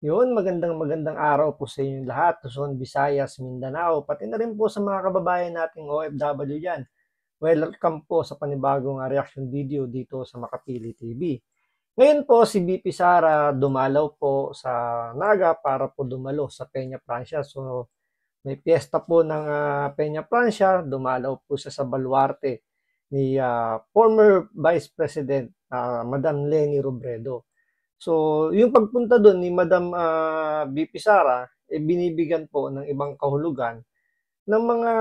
Magandang araw po sa inyong lahat, Luzon, Visayas, Mindanao, pati na rin po sa mga kababayan nating OFW dyan. Welcome po sa panibagong reaction video dito sa Makapili TV. Ngayon po si BP Sara dumalaw po sa Naga para po dumalo sa Peña Francia. So may piyesta po ng Peña Francia, dumalaw po siya sa Baluarte ni former Vice President Madam Leni Robredo. So, yung pagpunta doon ni Madam BP Sara, binibigyan po ng ibang kahulugan ng mga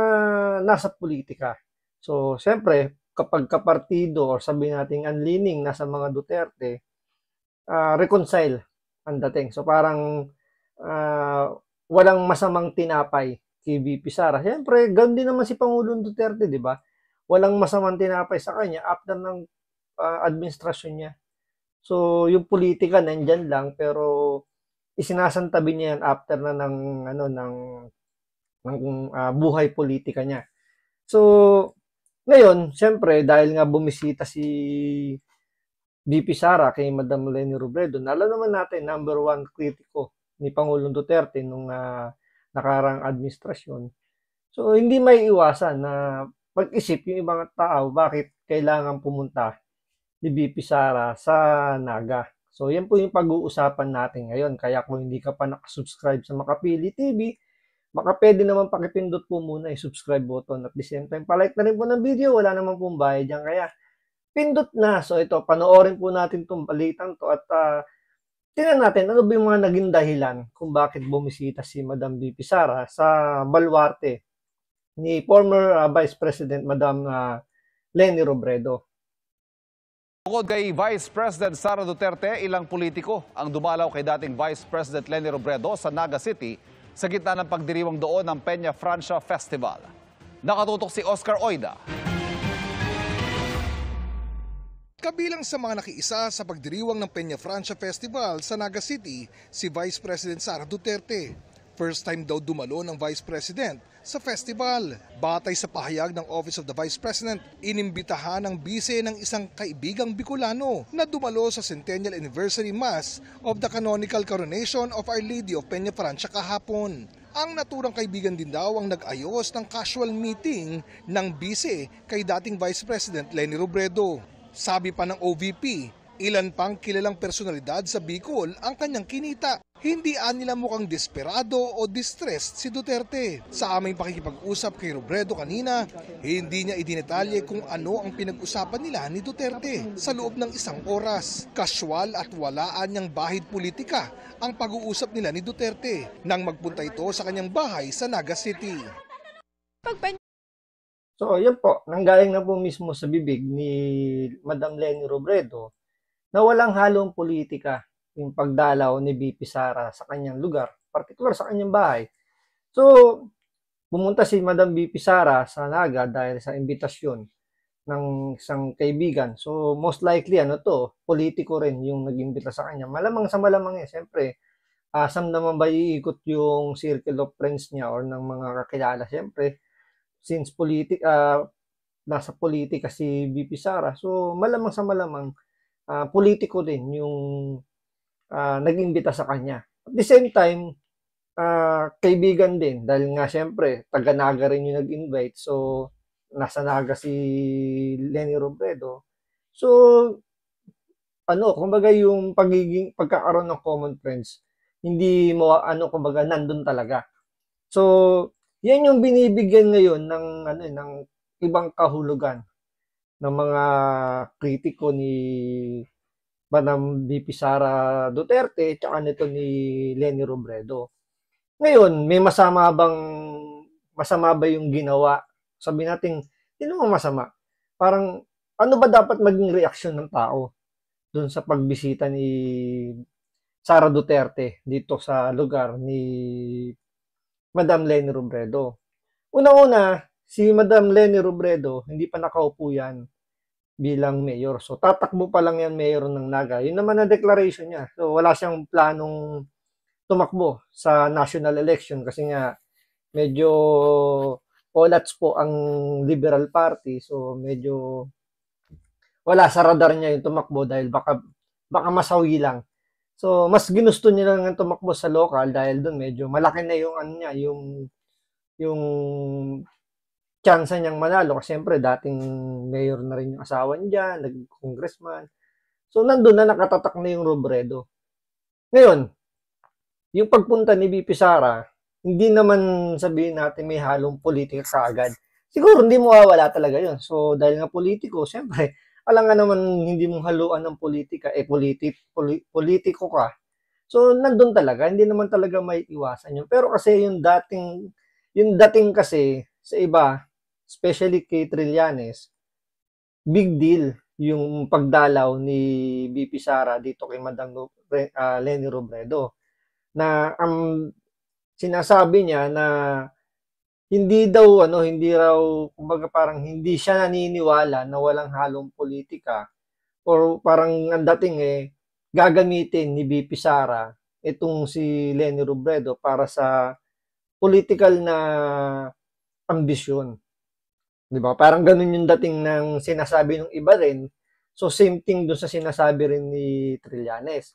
nasa politika. So, siyempre, kapag kapartido or sabihin natin anlining nasa mga Duterte, reconcile ang dating. So, parang walang masamang tinapay kay BP Sara. Siyempre, ganun din naman si Pangulong Duterte, di ba? Walang masamang tinapay sa kanya after ng administrasyon niya. So, yung politika nandyan lang pero isinasantabi niya yan after na ng buhay politika niya. So, ngayon, siyempre, dahil nga bumisita si BP Sara kay Madam Leni Robredo, alam naman natin, number one kritiko ni Pangulong Duterte nung nakarang administrasyon. So, hindi may iwasan na pag-isip yung ibang tao bakit kailangan pumunta ni BP Sara sa Naga. So, yan po yung pag-uusapan natin ngayon. Kaya kung hindi ka pa nakasubscribe sa Makapili TV, baka pwede naman pakipindot po muna yung subscribe button at the same time, palike na rin po ng video. Wala naman pong bayad dyan. Kaya, pindot na. So, ito, panoorin po natin itong balitang to at tingnan natin ano ba yung mga naging dahilan kung bakit bumisita si Madam BP Sara sa Baluarte ni former Vice President Madam Leni Robredo. Bukod kay Vice President Sara Duterte, ilang politiko ang dumalaw kay dating Vice President Leni Robredo sa Naga City sa gitna ng pagdiriwang doon ng Peña Francia Festival. Nakatutok si Oscar Oida. Kabilang sa mga nakiisa sa pagdiriwang ng Peña Francia Festival sa Naga City, si Vice President Sara Duterte. First time daw dumalo ng Vice President sa festival. Batay sa pahayag ng Office of the Vice President, inimbitahan ng bise ng isang kaibigang Bicolano na dumalo sa Centennial Anniversary Mass of the Canonical Coronation of Our Lady of Peña Francia kahapon. Ang naturang kaibigan din daw ang nag-ayos ng casual meeting ng bise kay dating Vice President Leni Robredo. Sabi pa ng OVP, ilan pang kilalang personalidad sa Bicol ang kanyang kinita. Hindi nila mukhang desperado o distressed si Duterte. Sa aming pakikipag-usap kay Robredo kanina, hindi niya idinetalye kung ano ang pinag-usapan nila ni Duterte sa loob ng isang oras. Casual at walaan niyang bahid politika ang pag-uusap nila ni Duterte nang magpunta ito sa kanyang bahay sa Naga City. So, yan po, nanggaling na po mismo sa bibig ni Madam Leni Robredo na walang halong politika yung pagdalaw ni BP Sara sa kanyang lugar, particular sa kanyang bahay. So, pumunta si Madam BP Sara sa Naga dahil sa imbitasyon ng isang kaibigan. So, most likely, politiko rin yung nag-imbita sa kanya. Malamang sa malamang siyempre, saan naman ba iikot yung circle of friends niya or ng mga kakilala? Siyempre, since nasa politika si BP Sara, so malamang sa malamang, politiko din yung nag-imbita sa kanya. At the same time, kaibigan din dahil nga siyempre taga-Naga rin yung nag-invite. So nasa Naga si Leni Robredo. So kumbaga yung pagkakaroon ng common friends, hindi mo kumbaga nandun talaga. So yan yung binibigyan ngayon ng ibang kahulugan ng mga kritiko ni Madam BP Sara Duterte tsaka nito ni Leni Robredo. Ngayon, masama ba yung ginawa? Sabi natin, hindi naman masama. Parang, ano ba dapat maging reaksyon ng tao dun sa pagbisita ni Sara Duterte dito sa lugar ni Madam Leni Robredo? Una-una, si Madam Leni Robredo, hindi pa nakaupo yan bilang mayor. So, tatakbo pa lang yan mayor ng Naga. Yun naman ang declaration niya. So, wala siyang planong tumakbo sa national election kasi nga medyo olats po ang Liberal Party. So, medyo wala sa radar niya yung tumakbo dahil baka masawi lang So, mas ginusto niya lang tumakbo sa local dahil doon medyo malaki na yung ano niya, yung tsansa niyang manalo kasi siyempre dating mayor na rin yung asawa niya, naging congressman. So, nandun na nakatatak na yung Robredo. Ngayon, yung pagpunta ni VP Sara, hindi naman sabihin natin may halong politika kaagad. Siguro hindi mawawala talaga yun. So, dahil nga politiko, siyempre, alam nga naman hindi mong haluan ng politika, politiko ka. So, nandun talaga, hindi naman talaga may iwasan yun. Pero kasi yung dating kasi sa iba, especially kay Trillanes, big deal yung pagdalaw ni VP Sara dito kay Madam Leni Robredo na ang sinasabi niya na hindi raw kumbaga parang hindi siya naniniwala na walang halong politika or parang ang dating gagamitin ni VP Sara itong si Leni Robredo para sa political na ambisyon. 'Di ba? Parang ganun yung dating ng sinasabi ng iba rin. So same thing doon sa sinasabi rin ni Trillanes.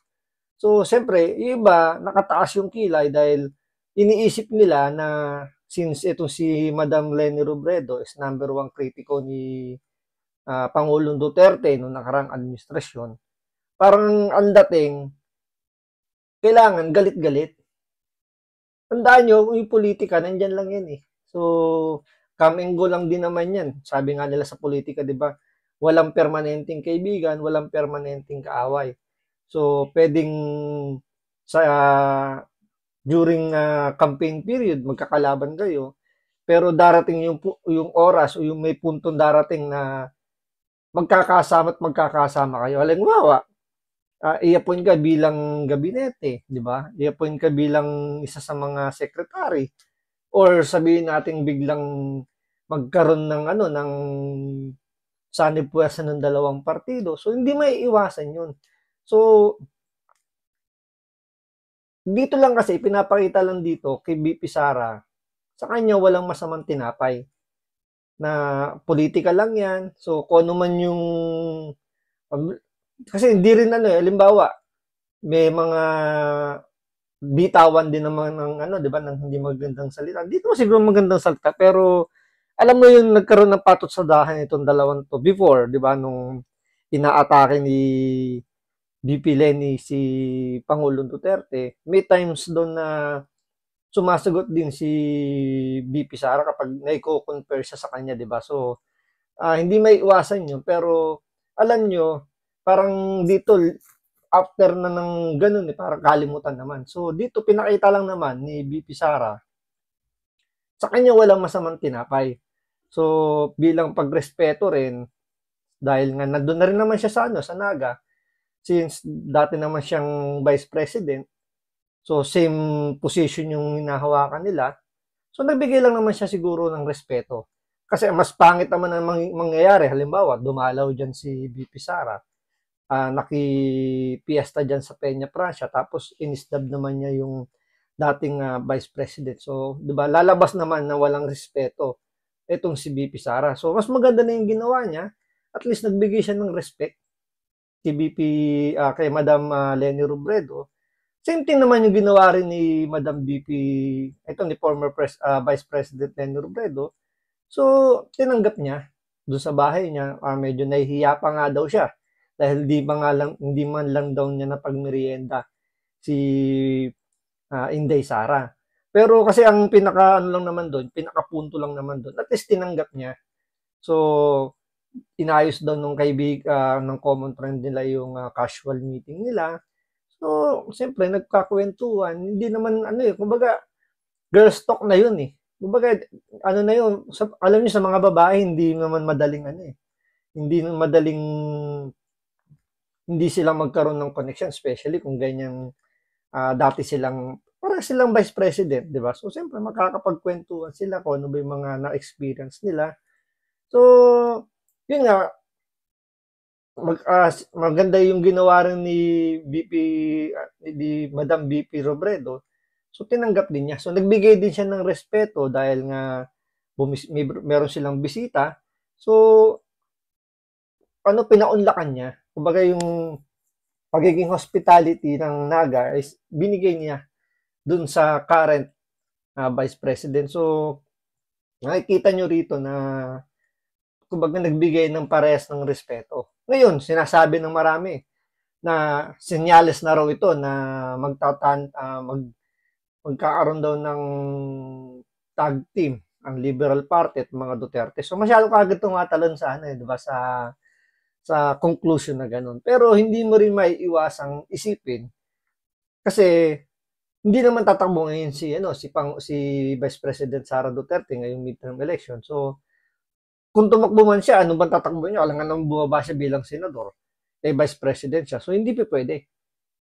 So siyempre, yung iba nakataas yung kilay dahil iniisip nila na since ito si Madam Leni Robredo is number one kritiko ni Pangulong Duterte noong nakarang administrasyon, parang ang dating kailangan galit-galit. Tandaan nyo, yung politika, nandyan lang yan eh. So, come and go lang din naman yan. Sabi nga nila sa politika, di ba? Walang permanenteng kaibigan, walang permanenteng kaaway. So, pwedeng sa during campaign period, magkakalaban kayo. Pero darating yung oras o yung may puntong darating na magkakasama at magkakasama kayo. Halimbawa, i-appoint ka bilang gabinete, di ba? I-appoint ka bilang isa sa mga secretary or sabihin natin biglang magkaroon ng ng sanib-puwersa ng dalawang partido. So hindi may iwasan 'yun. So dito lang kasi pinapakita lang dito kay VP Sara, sa kanya walang masamang tinapay na politika lang 'yan. So kung ano man yung kasi hindi rin halimbawa, may mga bitawan din naman ng 'di ba, ng hindi magandang salita. Dito siguro magandang salita, pero alam mo yung nagkaroon ng patot sa dahan itong dalawang to before, 'di ba, nung inaatake ni VP Leni si Pangulong Duterte, may times doon na sumasagot din si VP Sara kapag naiko-compare siya sa kanya, 'di ba? So, hindi may iwasan 'yun, pero alam nyo, parang dito after na ng ganun parang kalimutan naman. So dito pinakita lang naman ni VP Sara, sa kanya walang masamang tinapay. So bilang pagrespeto rin, dahil nga nandun na rin naman siya sa Naga, since dati naman siyang vice president, so same position yung hinahawakan nila, so nagbigay lang naman siya siguro ng respeto. Kasi mas pangit naman ang mangyayari, halimbawa, dumalaw dyan si VP Sara, nakipiesta dyan sa Peña Francia, tapos inisdab naman niya yung dating vice president. So, di ba, lalabas naman na walang respeto itong si VP Sara. So, mas maganda na yung ginawa niya. At least nagbigay siya ng respect kay kay Madam Leni Robredo. Same thing naman yung ginawa rin ni Madam ni former Vice President Leni Robredo. So, tinanggap niya doon sa bahay niya. Medyo nahihiya pa nga daw siya dahil hindi man lang daw niya napagmerienda si Inday Sara. Pero kasi ang pinakapunto lang naman doon, at least tinanggap niya. So, inayos daw nung ng common friend nila yung casual meeting nila. So, siyempre, nagkakwentuhan. Hindi naman, kumbaga, girls talk na yun eh. Kumbaga, na yun, alam niyo sa mga babae, hindi naman madaling hindi sila magkaroon ng connection, especially kung ganyan dati parang silang vice president, di ba? So, siyempre, makakapagkwentuhan sila kung ano ba yung mga na-experience nila. So, yun nga, maganda yung ginawa rin ni Madam VP Robredo. So, tinanggap din niya. So, nagbigay din siya ng respeto dahil nga meron silang bisita. So, pinaunlakan niya. Kumbaga yung pagiging hospitality ng Naga is binigay niya dun sa current Vice President. So, nakikita nyo rito na kumbaga nagbigay ng parehas ng respeto. Ngayon, sinasabi ng marami na senyales na raw ito na magkakaroon daw ng tag team ang Liberal Party at mga Duterte. So masyado kagad tumatalon sa di ba, sa conclusion na ganun. Pero hindi mo rin maiiwasang isipin kasi hindi naman tatakbo ngayon si Vice President Sara Duterte ngayong midterm election. So kung tumakbo man siya, ano bang tatakbo niya? Alam nga nang bumaba siya bilang senador, Vice President siya. So hindi pa pwede.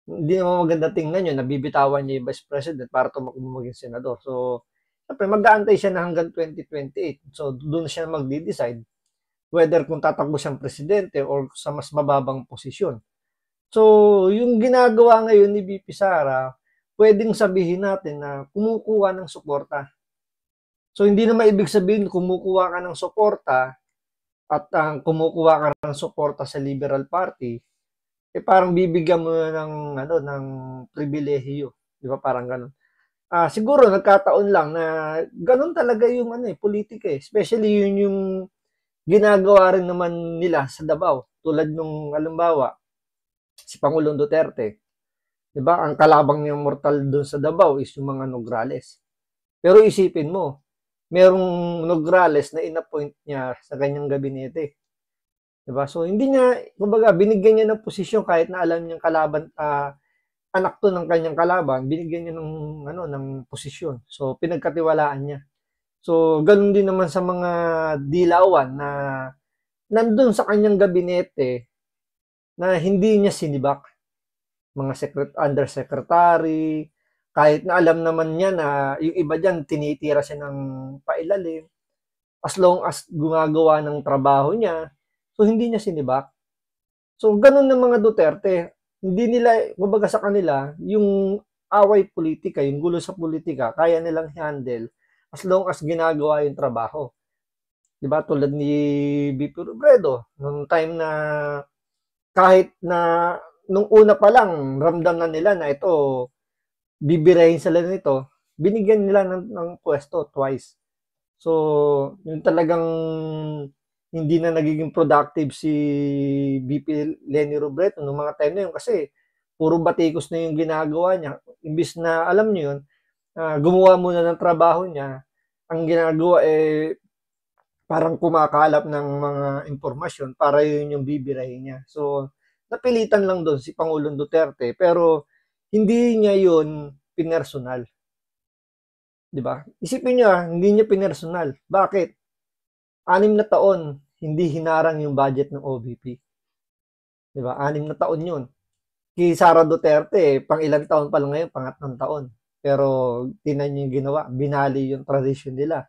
Hindi naman maganda tingnan yun, nabibitawan niya yung Vice President para tumakbo maging senador. So, siyempre, mag-aantay siya na hanggang 2028. So, doon siya magdi-decide whether kung tatakbo siyang presidente or sa mas mababang posisyon. So, yung ginagawa ngayon ni VP Sara, pwedeng sabihin natin na kumukuha ng suporta. So, hindi na maibig sabihin kumukuha ka ng suporta at kumukuha ka ng suporta sa Liberal Party, parang bibigyan mo ng pribilehiyo, di ba? Parang ganun. Siguro nagkataon lang na ganun talaga yung politika especially yun yung ginagawa rin naman nila sa Davao. Tulad nung halimbawa, si Pangulong Duterte, di ba? Ang kalabang niyang mortal doon sa Davao is yung mga Nograles. Pero isipin mo, merong Nograles na inappoint niya sa kanyang gabinete. Diba? So, hindi niya, kumbaga, binigyan niya ng posisyon kahit na alam niyang kalaban, anak to ng kanyang kalaban, binigyan niya ng posisyon. So, pinagkatiwalaan niya. So, ganun din naman sa mga dilawan na nandun sa kanyang gabinete na hindi niya sinibak. Mga undersecretary, kahit na alam naman niya na yung iba dyan, tinitira siya ng pailalim. As long as gumagawa ng trabaho niya, so, hindi niya sinibak. So, ganun ng mga Duterte. Hindi nila, kumbaga sa kanila, yung away politika, yung gulo sa politika, kaya nilang handle as long as ginagawa yung trabaho. Diba? Tulad ni VP Robredo, nung time na kahit na nung una pa lang, ramdam na nila na ito, bibirahin sila nito, binigyan nila ng pwesto twice. So, yung talagang hindi na nagiging productive si VP Leni Robredo noong mga time na yun kasi puro batikos na yung ginagawa niya. Imbis na, alam niyo yun, gumawa muna ng trabaho niya, ang ginagawa parang kumakalap ng mga impormasyon para yun yung bibirahin niya. So, napilitan lang doon si Pangulong Duterte pero hindi niya yun pinersonal. Diba? Isipin niyo hindi niya pinersonal. Bakit? 6 na taon, hindi hinarang yung budget ng OVP. Diba? 6 na taon yun. Kay Sara Duterte, pang ilang taon pa lang ngayon, pangatlong taon. Pero, tinan niyo yung ginawa, binali yung tradition nila.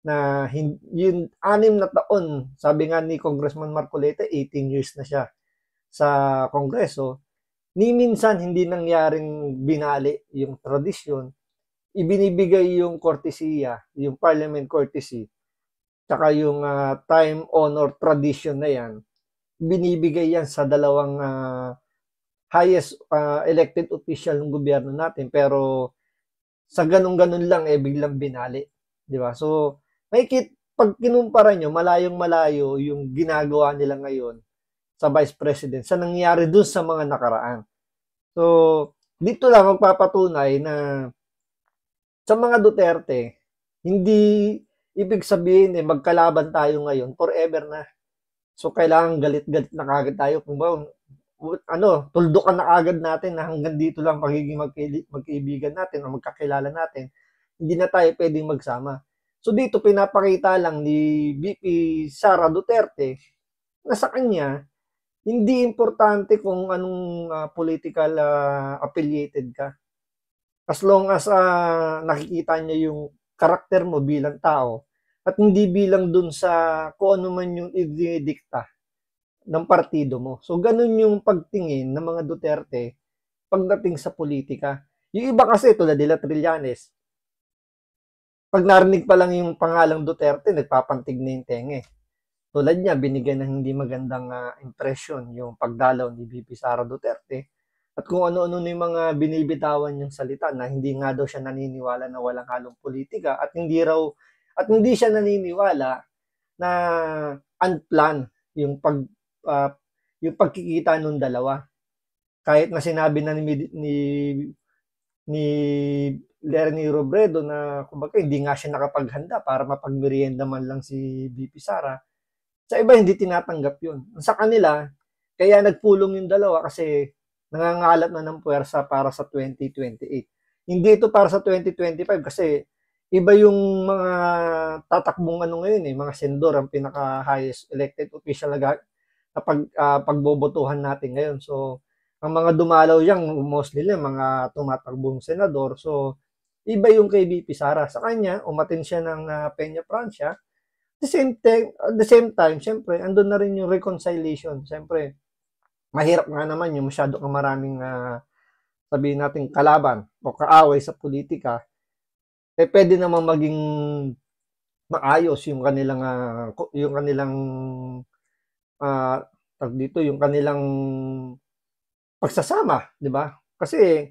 Na yung 6 na taon, sabi nga ni Congressman Marcoleta, 18 years na siya sa Kongreso, ni minsan hindi nangyaring binali yung tradisyon, ibinibigay yung courtesy, yung parliament courtesy, tsaka yung time honor tradition na yan, binibigay yan sa dalawang highest elected official ng gobyerno natin. Pero sa ganun-ganun lang, biglang binali. Di ba? So, pag kinumpara nyo, malayong-malayo yung ginagawa nila ngayon sa Vice President sa nangyari dun sa mga nakaraan. So, dito lang magpapatunay na sa mga Duterte, hindi ibig sabihin magkalaban tayo ngayon, forever na. So, kailangan galit-galit na kagad tayo. Kung ba, tuldukan na agad natin na hanggang dito lang pagiging magkaibigan natin o magkakilala natin, hindi na tayo pwedeng magsama. So, dito pinapakita lang ni VP Sara Duterte na sa kanya, hindi importante kung anong political affiliated ka. As long as nakikita niya yung karakter mo bilang tao at hindi bilang dun sa kung ano man yung ididikta ng partido mo. So, ganun yung pagtingin ng mga Duterte pagdating sa politika. Yung iba kasi, tulad nila Trillanes, pag narinig pa lang yung pangalang Duterte, nagpapantig na yung tenge. tulad niya, binigyan ng hindi magandang impression yung pagdalaw ni VP Sara Duterte at kung ano-ano na yung mga binibitawan niyang salita na hindi nga daw siya naniniwala na walang halong politika at hindi siya naniniwala na unplanned yung ah, yung pagkikita ng dalawa. Kahit na sinabi na ni Lenny Robredo na kumbaga hindi nga siya nakapaghanda para mapagmerienda man lang si VP Sara. Sa iba hindi tinatanggap yun. Sa kanila, kaya nagpulong yung dalawa kasi nangangalap na ng puwersa para sa 2028. Hindi ito para sa 2025 kasi iba yung mga tatakbong ngayon mga senador ang pinaka-highest elected official na pagbobotohan natin ngayon. So, ang mga dumalaw diyan mostly mga tumatakbong senador. So, iba yung kay VP Sara. Sa kanya, umatin siya ng Peña Francia. At the same time, syempre, andun na rin yung reconciliation. Syempre, mahirap nga naman yung masyado kang maraming sabihin natin kalaban o kaaway sa politika. Pwede naman maging maayos yung kanilang yung kanilang pagsasama, di ba? Kasi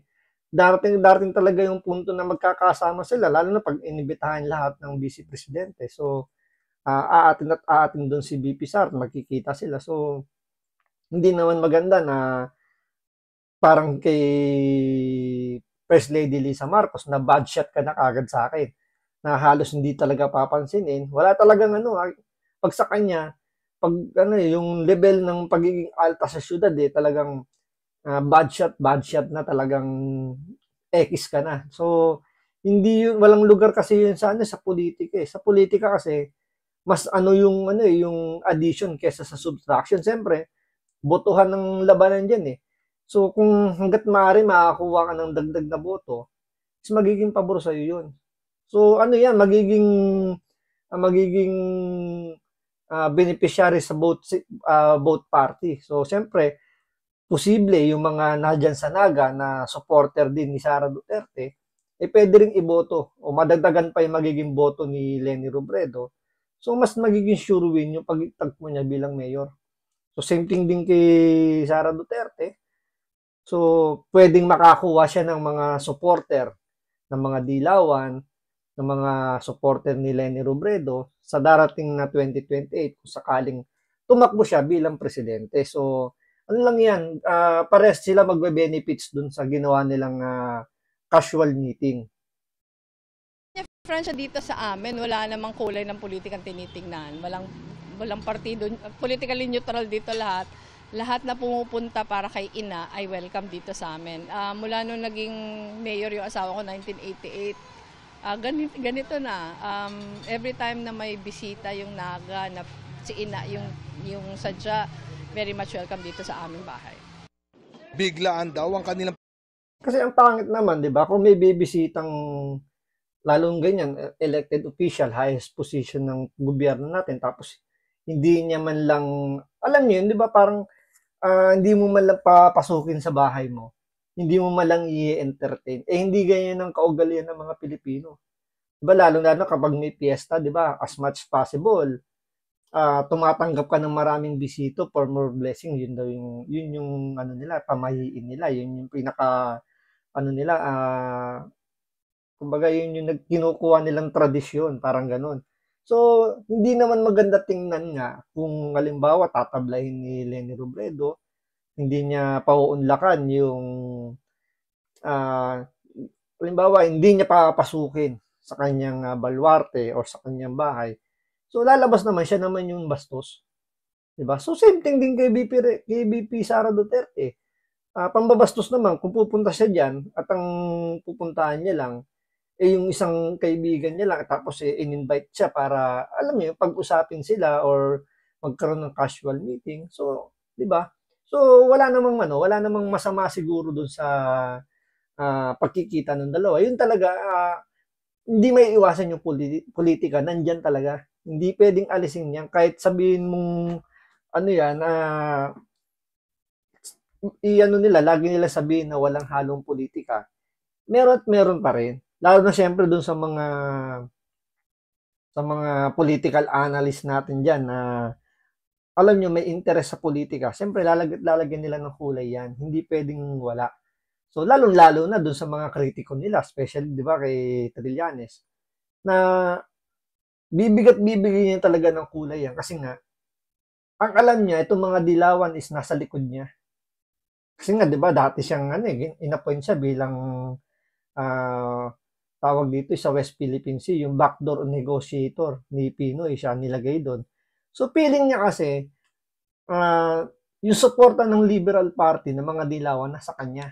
darating talaga yung punto na magkakasama sila, lalo na pag inibitahan lahat ng vice presidente. So, aatin doon si VP Sara, magkikita sila. So, hindi naman maganda na parang kay First Lady Lisa Marcos na bad shot ka na kagad sa akin na halos hindi talaga papansinin. Wala talagang pag sa kanya, pag yung level ng pagiging alta sa syudad talagang bad shot na talagang X ka na. So, hindi yun, walang lugar kasi yun sa sa politika Sa politika kasi, mas yung addition kesa sa subtraction. Siyempre, botohan ng labanan dyan So, kung hanggat maaari makakuha ka ng dagdag na boto, is magiging pabor sa'yo yun. So, yan, magiging beneficiary sa both party. So, siyempre, posible yung mga nadyan sa Naga na supporter din ni Sara Duterte, pwede rin iboto o madagdagan pa yung magiging boto ni Lenny Robredo. So, mas magiging sure win yung pagtagpo niya bilang mayor. So, same thing din kay Sara Duterte. So, pwedeng makakuha siya ng mga supporter, ng mga dilawan, ng mga supporter ni Lenny Robredo sa darating na 2028 kung sakaling tumakbo siya bilang presidente. So, lang yan, pares sila magbe-benefits dun sa ginawa nilang casual meeting. Francia, dito sa amin, wala namang kulay ng politikang tinitingnan. Walang partido, politically neutral dito lahat. Lahat na pumupunta para kay ina ay welcome dito sa amin. Mula nung naging mayor yung asawa ko 1988, ganito na. Every time na may bisita yung Naga, na si ina, yung sadya, very much welcome dito sa aming bahay. Biglaan daw ang kanilang... Kasi ang pangit naman, di ba? Kung may bibisitang lalong ganyan, elected official, highest position ng gobyerno natin, tapos hindi niya man lang, alam niyo yun, di ba parang hindi mo man lang papasukin sa bahay mo, hindi mo man lang i-entertain. Hindi ganyan ang kaugalian ng mga Pilipino. Di ba, lalo kapag may fiesta, di ba, as much possible, tumatanggap ka ng maraming bisito for more blessing. Yun daw yung nila, pamahiin nila, yun yung pinaka, nila, kumbaga yun yung kinukuha nilang tradisyon, parang ganun. So, hindi naman maganda tingnan nga kung halimbawa tatablahin ni Lenny Robredo, hindi niya pauunlakan yung halimbawa hindi niya papasukin sa kanyang baluarte o sa kanyang bahay. So, lalabas naman siya naman yung bastos. Diba? So, same thing din kay VP Sara Duterte. Pambabastos naman, kung pupunta siya dyan at ang pupuntahan niya lang yung isang kaibigan niya lang tapos in-invite siya para alam niyo pag-usapin sila or magkaroon ng casual meeting. So, 'di ba? So, wala namang masama siguro doon sa pagkikita ng dalawa. Yun talaga hindi may iwasan yung politika, nandiyan talaga. Hindi pwedeng alisin yan kahit sabihin mong lagi nila sabihin na walang halong politika. Meron pa rin. Lalo na siyempre dun sa mga political analyst natin diyan na alam nyo, may interest sa politika, siyempre lalagyan nila ng kulay yan. Hindi pwedeng wala. So, lalong-lalo na dun sa mga kritiko nila, especially, di ba, kay Trillanes, na bibigay niya talaga ng kulay yan. Kasi nga, ang alam niya, itong mga dilawan is nasa likod niya. Kasi nga, di ba, dati siyang, inappoint siya bilang, ah, tawag dito sa West Philippine Sea, yung backdoor negotiator ni Pinoy, siya nilagay doon. So, feeling niya kasi, yung suporta ng Liberal Party ng mga dilawan nasa kanya.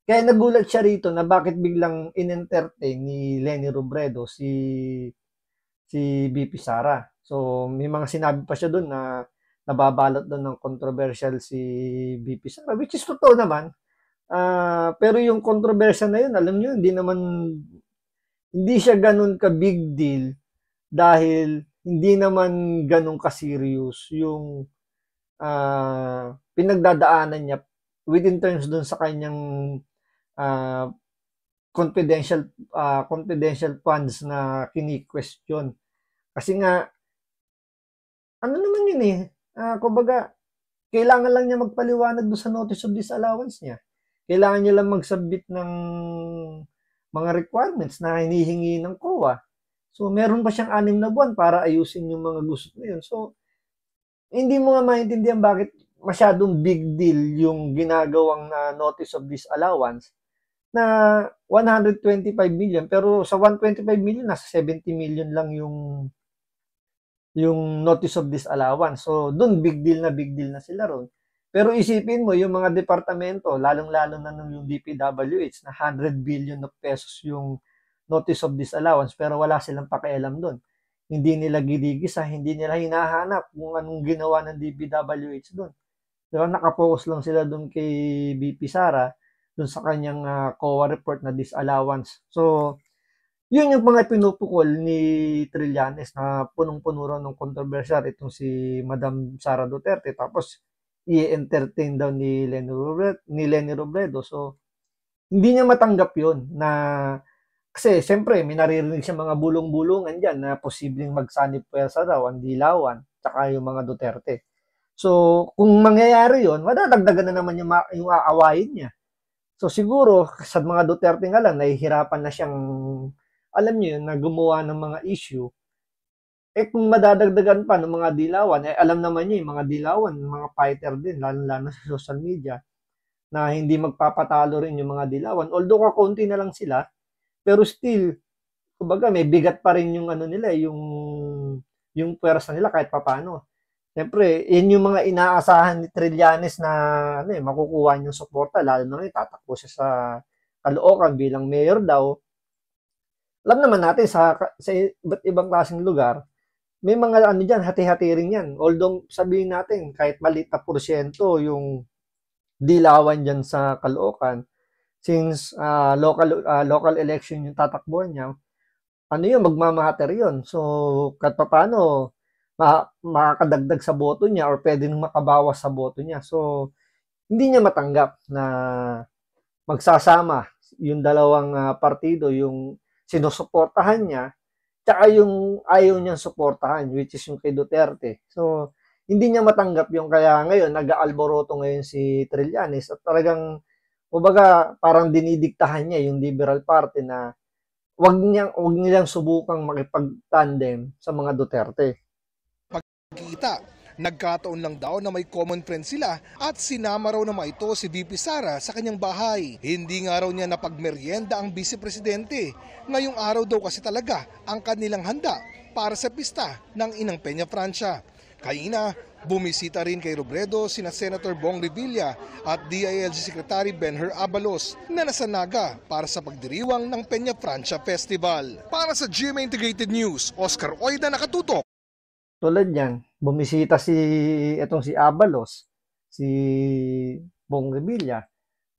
Kaya nagulat siya rito na bakit biglang in-entertain ni Leni Robredo si BP Sara. So, may mga sinabi pa siya doon na nababalot doon ng controversial si BP Sara, which is totoo naman. Pero yung controversial na yun, alam niyo, hindi siya ganun ka big deal dahil hindi naman ganun ka serious yung pinagdadaanan niya within terms doon sa kanyang confidential funds na kini-question. Kasi nga, ano naman yun kumbaga, kailangan lang niya magpaliwanag doon sa notice of disallowance niya. Kailangan niya lang mag-submit ng mga requirements na hinihingi ng COA. So, meron pa siyang 6 na buwan para ayusin yung mga gusto na yun. So, hindi mo nga maintindihan bakit masyadong big deal yung ginagawang notice of disallowance na 125 million. Pero sa 125 million, nasa 70 million lang yung notice of disallowance. So, dun big deal na sila ron. Pero isipin mo, yung mga departamento, lalong-lalo na yung DPWH, na 100 billion of pesos yung notice of disallowance, pero wala silang pakialam doon. Hindi nila gidigisa, hindi nila hinahanap kung anong ginawa ng DPWH doon. Diba, nakapokus lang sila doon kay BP Sara, doon sa kanyang COA report na disallowance. So, yun yung mga pinupukol ni Trillanes na punong-puno ng controversial itong si Madam Sara Duterte. Tapos, i-entertain daw ni Leni Robredo. So, hindi niya matanggap yun na kasi siyempre may naririnig siya mga bulong-bulungan dyan na posibleng magsanib puwersa daw ang dilawan tsaka yung mga Duterte. So, kung mangyayari yun, madadagdagan na naman yung aawayin niya. So, siguro sa mga Duterte nga lang, nahihirapan na siyang, alam niyo yun, na gumawa ng mga issue. Kung madadagdagan pa ng mga dilawan, alam naman niya yung mga dilawan, mga fighter din, lalo sa social media, na hindi magpapatalo rin yung mga dilawan. Although kakunti na lang sila, pero still, kumbaga may bigat pa rin yung nila, yung pwersa nila kahit papaano. Siyempre, yun yung mga inaasahan ni Trillanes na makukuha niyang suporta, lalo na tatakbo siya sa Caloocan bilang mayor daw. Alam naman natin sa iba't ibang klaseng lugar, may mga dyan, hati-hati rin yan. Although sabihin natin, kahit maliit na porsyento yung dilawan dyan sa Caloocan, since local election yung tatakbuhan niya, magmamatter yun. So, kahit paano, makakadagdag sa boto niya or pwede nang makabawas sa boto niya. So, hindi niya matanggap na magsasama yung dalawang partido, yung sinusuportahan niya, tsaka yung ayaw niyang suportahan, which is yung kay Duterte. So, hindi niya matanggap yung kaya ngayon, nag-aalboroto ngayon si Trillanes at talagang, kumbaga, parang dinidiktahan niya yung Liberal Party na wag nilang subukang makipag-tandem sa mga Duterte. Pagkita, nagkataon lang daw na may common friend sila at sinama raw naman ito si VP Sara sa kanyang bahay. Hindi nga raw niya napagmeryenda ang Vice Presidente. Ngayong araw daw kasi talaga ang kanilang handa para sa pista ng Inang Peña Francia. Kaina, bumisita rin kay Robredo sina Senator Bong Revilla at DILG Secretary Benher Abalos na nasa Naga para sa pagdiriwang ng Peña Francia Festival. Para sa GMA Integrated News, Oscar Oida nakatutok. Tulad yan, bumisita itong si Abalos, si Bong Revilla.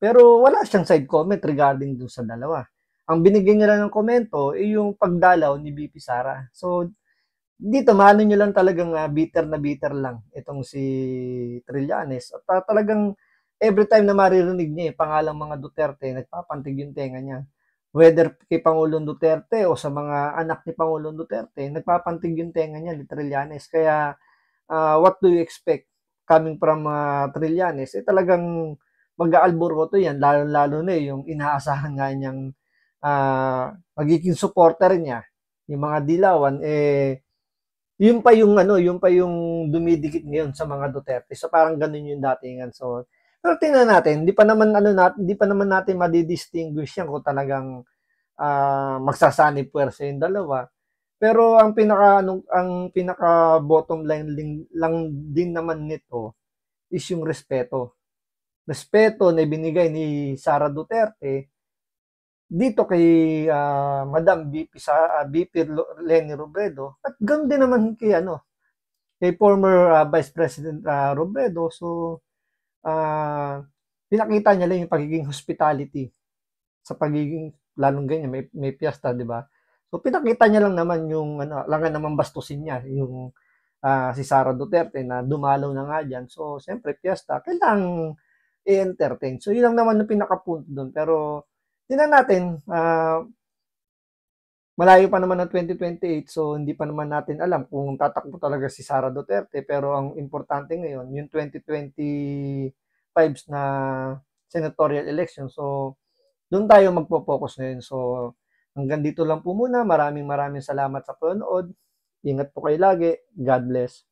Pero wala siyang side comment regarding dun sa dalawa. Ang binigyan niya lang ng komento ay yung pagdalaw ni BP Sara. So, dito, maano nyo lang talagang bitter na bitter lang itong si Trillanes. At talagang every time na maririnig niya pangalang mga Duterte, nagpapantig yung tenga niya. Whether kay Pangulong Duterte o sa mga anak ni Pangulong Duterte, nagpapantig yung tenga niya ni Trillanes. Kaya what do you expect coming from Trillanes? Talagang mag-aalboroto yan, lalo-lalo na yung inaasahan nga niyang magiging supporter niya, yung mga dilawan, yun pa yung yun pa yung dumidikit ngayon sa mga Duterte. So parang ganun yung datingan. So pero tingnan natin, hindi pa naman natin madidistinguish yan kung talagang magsasanib puwersa yung dalawa. Pero ang pinaka bottom line lang din naman nito is yung respeto. Respeto na binigay ni Sara Duterte dito kay Madam VP Leni Robredo at ganoon din naman kay former Vice President Robredo. So pinakita niya lang yung pagiging hospitality sa pagiging lalong ganyan may piyesta, di ba? So pinakita niya lang naman yung lang naman bastusin niya yung si Sara Duterte na dumalaw na nga diyan. So siyempre piyesta, kailangang i-entertain. So yun lang naman yung pinakapunto doon. Pero tingnan natin, malayo pa naman ng 2028, so hindi pa naman natin alam kung tatakbo talaga si Sara Duterte. Pero ang importante ngayon, yung 2025 na senatorial election. So doon tayo magpo-focus ngayon. So hanggang dito lang po muna. Maraming salamat sa panonood. Ingat po kayo lagi. God bless.